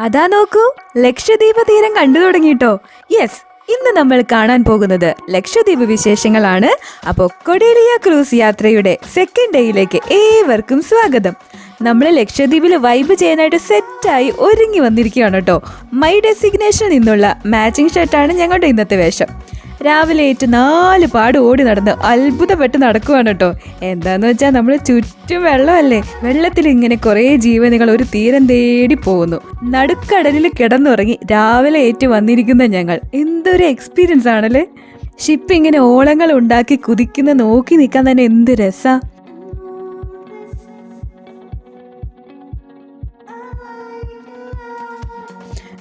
അതാ നോക്കൂ, ലക്ഷദ്വീപ് തീരം കണ്ടു തുടങ്ങിട്ടോ. യെസ്, ഇന്ന് നമ്മൾ കാണാൻ പോകുന്നത് ലക്ഷദ്വീപ് വിശേഷങ്ങളാണ്. അപ്പോൾ കൊടേലിയ ക്രൂസ് യാത്രയുടെ സെക്കൻഡ് ഡേയിലേക്ക് ഏവർക്കും സ്വാഗതം. നമ്മൾ ലക്ഷദ്വീപിൽ വൈബ് ചെയ്യാനായിട്ട് സെറ്റായി ഒരുങ്ങി വന്നിരിക്കുകയാണ് കേട്ടോ. മൈ ഡെസിഗ്നേഷനിൽ നിന്നുള്ള മാച്ചിങ് ഷർട്ടാണ് ഞങ്ങളുടെ ഇന്നത്തെ വേഷം. രാവിലെ ഏറ്റ് 4 പാട് ഓടി നടന്ന് അത്ഭുതപ്പെട്ട് നടക്കുവാണ് കേട്ടോ. എന്താന്ന് വെച്ചാൽ നമ്മൾ ചുറ്റും വെള്ളമല്ലേ, വെള്ളത്തിൽ ഇങ്ങനെ കുറേ ജീവനുകൾ ഒരു തീരം തേടി പോകുന്നു. നടുക്കടലിൽ കിടന്നുറങ്ങി രാവിലെ ഏറ്റ് വന്നിരിക്കുന്ന ഞങ്ങൾ എന്തൊരു എക്സ്പീരിയൻസ് ആണല്ലേ. ഷിപ്പ് ഇങ്ങനെ ഓളങ്ങൾ ഉണ്ടാക്കി കുതിക്കുന്ന നോക്കി നിൽക്കാൻ തന്നെ എന്ത് രസാ.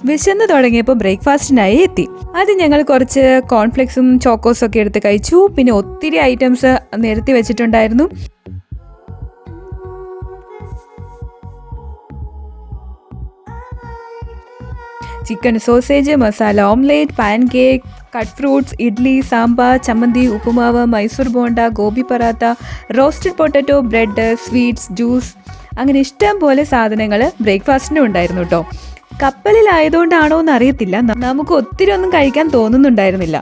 വിശന്ന് തുടങ്ങിയപ്പോൾ ബ്രേക്ക്ഫാസ്റ്റിനായി എത്തി. അത് ഞങ്ങൾ കുറച്ച് കോൺഫ്ലെക്സും ചോക്കോസും ഒക്കെ എടുത്ത് കഴിച്ചു. പിന്നെ ഒത്തിരി ഐറ്റംസ് നിരത്തി വെച്ചിട്ടുണ്ടായിരുന്നു. Chicken sausage, masala omelette, pancake, cut fruits, idli, sambar, chammanthi, uppumavu, Mysore bonda, gobi paratha, roasted potato, bread, sweets, juice, അങ്ങനെ ഇഷ്ടം പോലെ സാധനങ്ങൾ ബ്രേക്ക്ഫാസ്റ്റിനും ഉണ്ടായിരുന്നു കേട്ടോ. കപ്പലിലായതുകൊണ്ടാണോ എന്ന് അറിയത്തില്ല, നമുക്ക് ഒത്തിരി ഒന്നും കഴിക്കാൻ തോന്നുന്നുണ്ടായിരുന്നില്ല.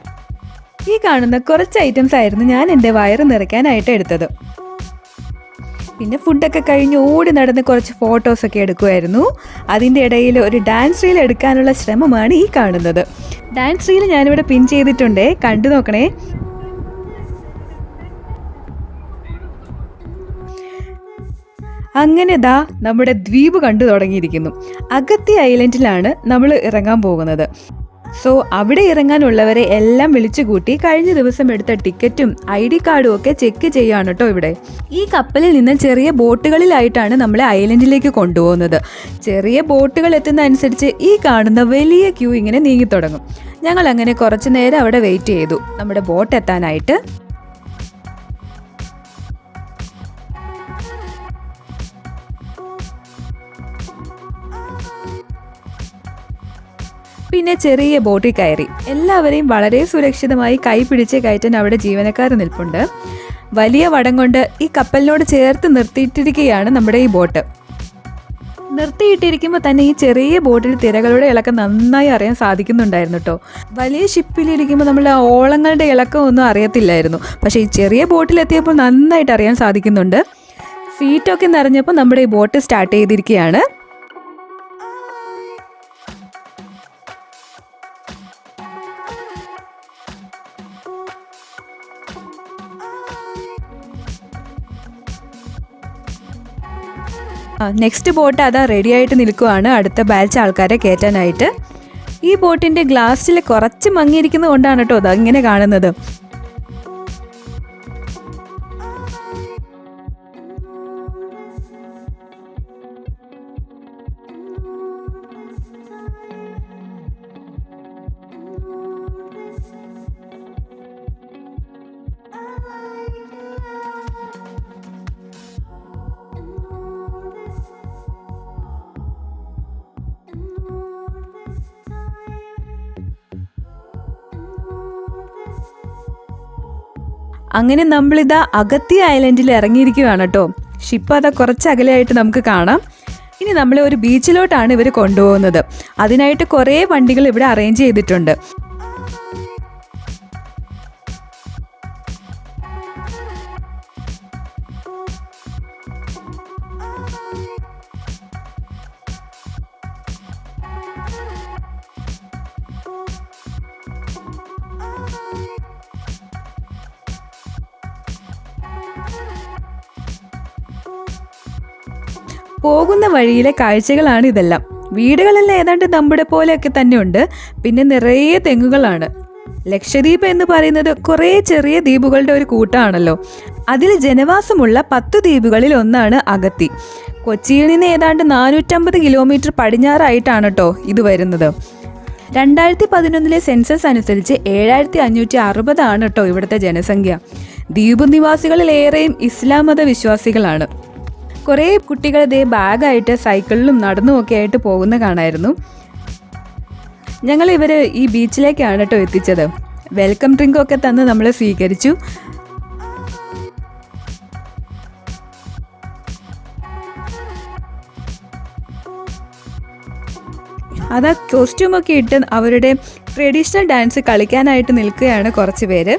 ഈ കാണുന്ന കുറച്ച് ഐറ്റംസ് ആയിരുന്നു ഞാൻ എൻ്റെ വയറ് നിറയ്ക്കാനായിട്ട് എടുത്തത്. പിന്നെ ഫുഡൊക്കെ കഴിഞ്ഞ് ഓടി നടന്ന് കുറച്ച് ഫോട്ടോസൊക്കെ എടുക്കുമായിരുന്നു. അതിൻ്റെ ഇടയിൽ ഒരു ഡാൻസ് റീൽ എടുക്കാനുള്ള ശ്രമമാണ് ഈ കാണുന്നത്. ഡാൻസ് റീൽ ഞാനിവിടെ പിൻ ചെയ്തിട്ടുണ്ടേ, കണ്ടു നോക്കണേ. അങ്ങനെ ദാ നമ്മുടെ ദ്വീപ് കണ്ടു തുടങ്ങിയിരിക്കുന്നു. അഗത്തി ഐലൻഡിലാണ് നമ്മൾ ഇറങ്ങാൻ പോകുന്നത്. സോ അവിടെ ഇറങ്ങാനുള്ളവരെ എല്ലാം വിളിച്ചു കൂട്ടി കഴിഞ്ഞ ദിവസം എടുത്ത ടിക്കറ്റും ID കാർഡും ഒക്കെ ചെക്ക് ചെയ്യാണ് കേട്ടോ ഇവിടെ. ഈ കപ്പലിൽ നിന്ന് ചെറിയ ബോട്ടുകളിലായിട്ടാണ് നമ്മളെ ഐലൻഡിലേക്ക് കൊണ്ടുപോകുന്നത്. ചെറിയ ബോട്ടുകൾ എത്തുന്ന അനുസരിച്ച് ഈ കാണുന്ന വലിയ ക്യൂ ഇങ്ങനെ നീങ്ങി തുടങ്ങും. ഞങ്ങൾ അങ്ങനെ കുറച്ചു നേരം അവിടെ വെയിറ്റ് ചെയ്തു നമ്മുടെ ബോട്ട് എത്താനായിട്ട്. പിന്നെ ചെറിയ ബോട്ടിൽ കയറി എല്ലാവരെയും വളരെ സുരക്ഷിതമായി കൈ പിടിച്ച് കയറ്റാൻ അവിടെ ജീവനക്കാർ നിൽപ്പുണ്ട്. വലിയ വടം കൊണ്ട് ഈ കപ്പലിനോട് ചേർത്ത് നിർത്തിയിട്ടിരിക്കുകയാണ് നമ്മുടെ ഈ ബോട്ട്. നിർത്തിയിട്ടിരിക്കുമ്പോൾ തന്നെ ഈ ചെറിയ ബോട്ടിൽ തിരകളുടെ ഇളക്കം നന്നായി അറിയാൻ സാധിക്കുന്നുണ്ടായിരുന്നു കേട്ടോ. വലിയ ഷിപ്പിലിരിക്കുമ്പോൾ നമ്മൾ ഓളങ്ങളുടെ ഇളക്കം ഒന്നും അറിയത്തില്ലായിരുന്നു. പക്ഷേ ഈ ചെറിയ ബോട്ടിലെത്തിയപ്പോൾ നന്നായിട്ട് അറിയാൻ സാധിക്കുന്നുണ്ട്. സീറ്റൊക്കെ നിറഞ്ഞപ്പോൾ നമ്മുടെ ഈ ബോട്ട് സ്റ്റാർട്ട് ചെയ്തിരിക്കുകയാണ്. നെക്സ്റ്റ് ബോട്ട് അതാ റെഡി ആയിട്ട് നിൽക്കുവാണ് അടുത്ത ബാച്ച് ആൾക്കാരെ കയറ്റാനായിട്ട്. ഈ ബോട്ടിൻ്റെ ഗ്ലാസ്സിൽ കുറച്ച് മങ്ങിയിരിക്കുന്നത് കൊണ്ടാണ് കേട്ടോ അത് ഇങ്ങനെ കാണുന്നത്. അങ്ങനെ നമ്മളിതാ അഗത്തി ഐലൻഡിൽ ഇറങ്ങിയിരിക്കുകയാണ് കേട്ടോ. ഷിപ്പ് അതാ കുറച്ച് അകലെയായിട്ട് നമുക്ക് കാണാം. ഇനി നമ്മളെ ഒരു ബീച്ചിലോട്ടാണ് ഇവർ കൊണ്ടുപോകുന്നത്. അതിനായിട്ട് കുറേ വണ്ടികൾ ഇവിടെ അറേഞ്ച് ചെയ്തിട്ടുണ്ട്. പോകുന്ന വഴിയിലെ കാഴ്ചകളാണ് ഇതെല്ലാം. വീടുകളെല്ലാം ഏതാണ്ട് നമ്മുടെ പോലെയൊക്കെ തന്നെ ഉണ്ട്. പിന്നെ നിറയെ തെങ്ങുകളാണ്. ലക്ഷദ്വീപ് എന്ന് പറയുന്നത് കുറേ ചെറിയ ദ്വീപുകളുടെ ഒരു കൂട്ടമാണല്ലോ. അതിൽ ജനവാസമുള്ള 10 ദ്വീപുകളിൽ ഒന്നാണ് അഗത്തി. കൊച്ചിയിൽ നിന്ന് ഏതാണ്ട് 450 കിലോമീറ്റർ പടിഞ്ഞാറായിട്ടാണ് കേട്ടോ ഇത് വരുന്നത്. 2011 സെൻസസ് അനുസരിച്ച് 7560 ആണ് കേട്ടോ ഇവിടുത്തെ ജനസംഖ്യ. ദ്വീപ് നിവാസികളിലേറെയും ഇസ്ലാം മത വിശ്വാസികളാണ്. കുറേ കുട്ടികൾ ഇതേ ബാഗായിട്ട് സൈക്കിളിലും നടന്നുമൊക്കെ ആയിട്ട് പോകുന്ന കാണായിരുന്നു. ഞങ്ങൾ ഈ ബീച്ചിലേക്കാണ് കേട്ടോ എത്തിച്ചത്. വെൽക്കം ഡ്രിങ്കൊക്കെ തന്ന് നമ്മളെ സ്വീകരിച്ചു. അതാ കോസ്റ്റ്യൂമൊക്കെ ഇട്ട് അവരുടെ ട്രഡീഷണൽ ഡാൻസ് കളിക്കാനായിട്ട് നിൽക്കുകയാണ് കുറച്ച് പേര്.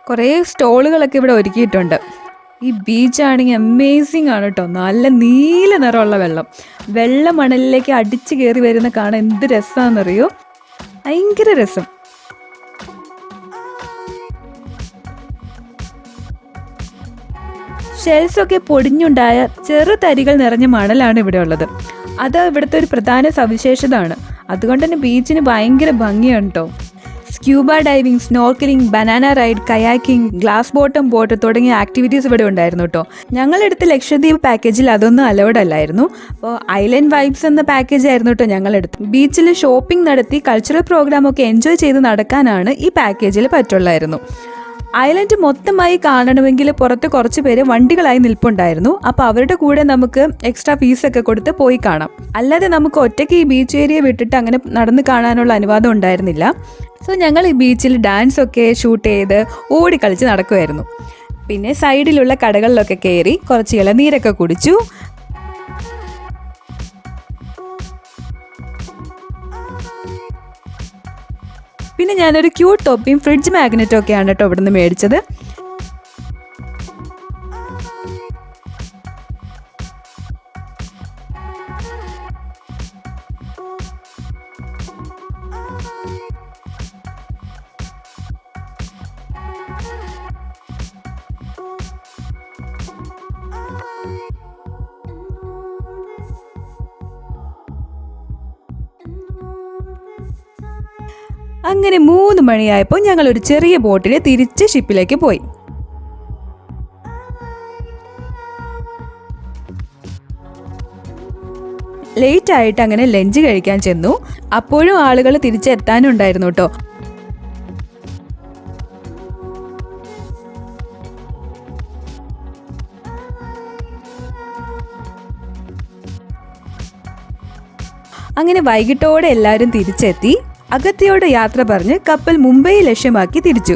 കുറേ സ്റ്റോളുകളൊക്കെ ഇവിടെ ഒരുക്കിയിട്ടുണ്ട്. ഈ ബീച്ചാണെങ്കിൽ അമേസിങ് ആണ് കേട്ടോ. നല്ല നീല നിറമുള്ള വെള്ള മണലിലേക്ക് അടിച്ചു കയറി വരുന്ന കാണാൻ എന്ത് രസമാണെന്നറിയോ, ഭയങ്കര രസം. ഷെൽസൊക്കെ പൊടിഞ്ഞുണ്ടായ ചെറു തരികൾ നിറഞ്ഞ മണലാണ് ഇവിടെ ഉള്ളത്. അത് ഇവിടുത്തെ ഒരു പ്രധാന സവിശേഷതയാണ്. അതുകൊണ്ട് തന്നെ ബീച്ചിന് ഭയങ്കര ഭംഗിയാണ് കേട്ടോ. Scuba diving, snorkelling, banana ride, kayaking, glass bottom boat തുടങ്ങിയ ആക്ടിവിറ്റീസ് ഇവിടെ ഉണ്ടായിരുന്നു കേട്ടോ. ഞങ്ങളെടുത്ത ലക്ഷദ്വീപ് പാക്കേജിൽ അതൊന്നും അലൗഡ് അല്ലായിരുന്നു. അപ്പോൾ ഐലൻഡ് വൈബ്സ് എന്ന പാക്കേജ് ആയിരുന്നു കേട്ടോ ഞങ്ങളെടുത്ത്. ബീച്ചിൽ ഷോപ്പിംഗ് നടത്തി കൾച്ചറൽ പ്രോഗ്രാമൊക്കെ എൻജോയ് ചെയ്ത് നടക്കാനാണ് ഈ പാക്കേജിൽ പറ്റുള്ളായിരുന്നു. ഐലൻഡ് മൊത്തമായി കാണണമെങ്കിൽ പുറത്ത് കുറച്ച് പേര് വണ്ടികളായി നിൽപ്പുണ്ടായിരുന്നു. അപ്പോൾ അവരുടെ കൂടെ നമുക്ക് എക്സ്ട്രാ ഫീസൊക്കെ കൊടുത്ത് പോയി കാണാം. അല്ലാതെ നമുക്ക് ഒറ്റയ്ക്ക് ഈ ബീച്ച് ഏരിയ വിട്ടിട്ട് അങ്ങനെ നടന്ന് കാണാനുള്ള അനുവാദം ഉണ്ടായിരുന്നില്ല. സോ ഞങ്ങൾ ഈ ബീച്ചിൽ ഡാൻസൊക്കെ ഷൂട്ട് ചെയ്ത് ഓടിക്കളിച്ച് നടക്കുമായിരുന്നു. പിന്നെ സൈഡിലുള്ള കടകളിലൊക്കെ കയറി കുറച്ച് ഇളനീരൊക്കെ കുടിച്ചു. പിന്നെ ഞാനൊരു ക്യൂട്ട് തൊപ്പിയും ഫ്രിഡ്ജ് മാഗ്നറ്റും ഒക്കെയാണ് കേട്ടോ ഇവിടുന്ന് മേടിച്ചത്. അങ്ങനെ 3 മണിയായപ്പോൾ ഞങ്ങൾ ഒരു ചെറിയ ബോട്ടിൽ തിരിച്ച് ഷിപ്പിലേക്ക് പോയി. ലേറ്റ് ആയിട്ട് അങ്ങനെ ലഞ്ച് കഴിക്കാൻ ചെന്നു. അപ്പോഴും ആളുകൾ തിരിച്ചെത്താനുണ്ടായിരുന്നു കേട്ടോ. അങ്ങനെ വൈകിട്ടോടെ എല്ലാവരും തിരിച്ചെത്തി. അഗത്തിയോട് യാത്ര പറഞ്ഞ് കപ്പൽ മുംബൈ ലക്ഷ്യമാക്കി തിരിച്ചു.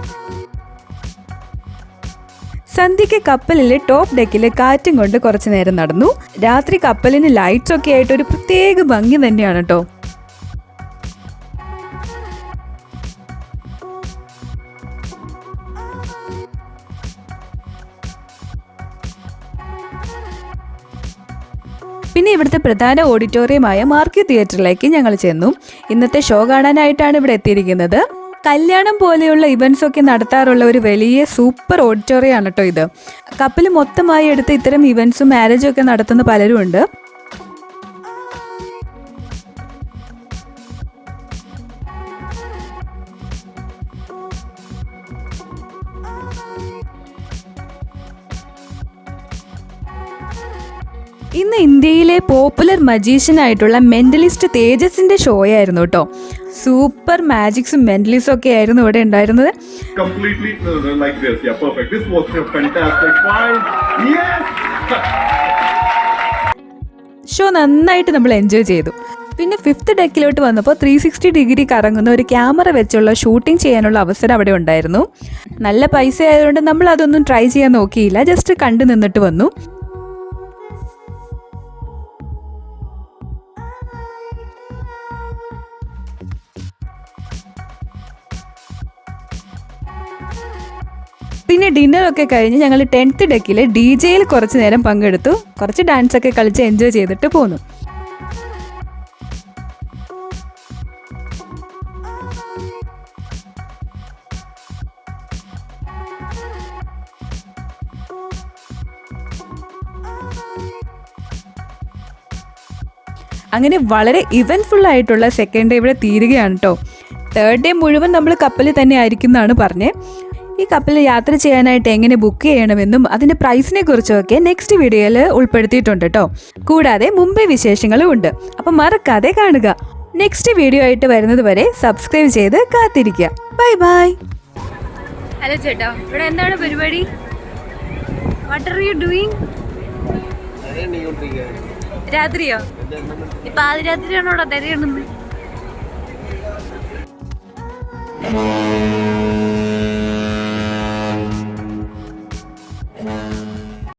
സന്ധ്യയ്ക്ക് കപ്പലിലെ ടോപ്പ് ഡെക്കിലെ കാറ്റും കൊണ്ട് കുറച്ചു നേരം നടന്നു. രാത്രി കപ്പലിന് ലൈറ്റ്സ് ഒക്കെ ആയിട്ട് ഒരു പ്രത്യേക ഭംഗി തന്നെയാണ് കേട്ടോ. പിന്നെ ഇവിടുത്തെ പ്രധാന ഓഡിറ്റോറിയമായ മാർക്യൂ തിയേറ്ററിലേക്ക് ഞങ്ങൾ ചെന്നു. ഇന്നത്തെ ഷോ കാണാനായിട്ടാണ് ഇവിടെ എത്തിയിരിക്കുന്നത്. കല്യാണം പോലെയുള്ള ഇവൻറ്റ്സ് ഒക്കെ നടത്താറുള്ള ഒരു വലിയ സൂപ്പർ ഓഡിറ്റോറിയം ആണ് കേട്ടോ ഇത്. കപ്പൽ മൊത്തമായി എടുത്ത് ഇത്തരം ഇവൻറ്റ്സും മാരേജും ഒക്കെ നടത്തുന്ന പലരും ഉണ്ട്. ഇന്ന് ഇന്ത്യയിലെ പോപ്പുലർ മജീഷ്യൻ ആയിട്ടുള്ള മെന്റലിസ്റ്റ് തേജസിന്റെ ഷോ ആയിരുന്നു കേട്ടോ. സൂപ്പർ മാജിക്സും മെന്റലിസും ഒക്കെ ആയിരുന്നു ഇവിടെ ഉണ്ടായിരുന്നത്. ഷോ നന്നായിട്ട് നമ്മൾ എൻജോയ് ചെയ്തു. പിന്നെ 5th ഡെക്കിലോട്ട് വന്നപ്പോൾ 360 ഡിഗ്രി കറങ്ങുന്ന ഒരു ക്യാമറ വെച്ചുള്ള ഷൂട്ടിംഗ് ചെയ്യാനുള്ള അവസരം അവിടെ ഉണ്ടായിരുന്നു. നല്ല പൈസ ആയതുകൊണ്ട് നമ്മൾ അതൊന്നും ട്രൈ ചെയ്യാൻ നോക്കിയില്ല, ജസ്റ്റ് കണ്ടു നിന്നിട്ട് വന്നു. പിന്നെ ഡിന്നറൊക്കെ കഴിഞ്ഞ് ഞങ്ങൾ 10th ഡെക്കിൽ DJ-യിൽ കുറച്ച് നേരം പങ്കെടുത്തു. കുറച്ച് ഡാൻസൊക്കെ കളിച്ച് എൻജോയ് ചെയ്തിട്ട് പോന്നു. അങ്ങനെ വളരെ ഇവൻറ്റ്ഫുൾ ആയിട്ടുള്ള സെക്കൻഡ് ഡേ ഇവിടെ തീരുകയാണ് കേട്ടോ. 3rd ഡേ മുഴുവൻ നമ്മൾ കപ്പലിൽ തന്നെ ആയിരിക്കും എന്നാണ് പറഞ്ഞത്. ഈ കപ്പലിൽ യാത്ര ചെയ്യാനായിട്ട് എങ്ങനെ ബുക്ക് ചെയ്യണമെന്നും അതിൻ്റെ പ്രൈസിനെ കുറിച്ചൊക്കെ നെക്സ്റ്റ് വീഡിയോയിൽ ഉൾപ്പെടുത്തിയിട്ടുണ്ട് കേട്ടോ. കൂടാതെ മുംബൈ വിശേഷങ്ങളും ഉണ്ട്. അപ്പം മറക്കാതെ കാണുക. നെക്സ്റ്റ് വീഡിയോ ആയിട്ട് വരുന്നത് വരെ സബ്സ്ക്രൈബ് ചെയ്ത് കാത്തിരിക്കുക. Bye bye. ഹലോ ചേട്ടാ, ഇവിടെ എന്താണ് പരിപാടി? What are you doing? രാത്രിയോ? ഇപ്പൊ ആദ്യ രാത്രിയാണോടാ തിരയണമെന്ന്?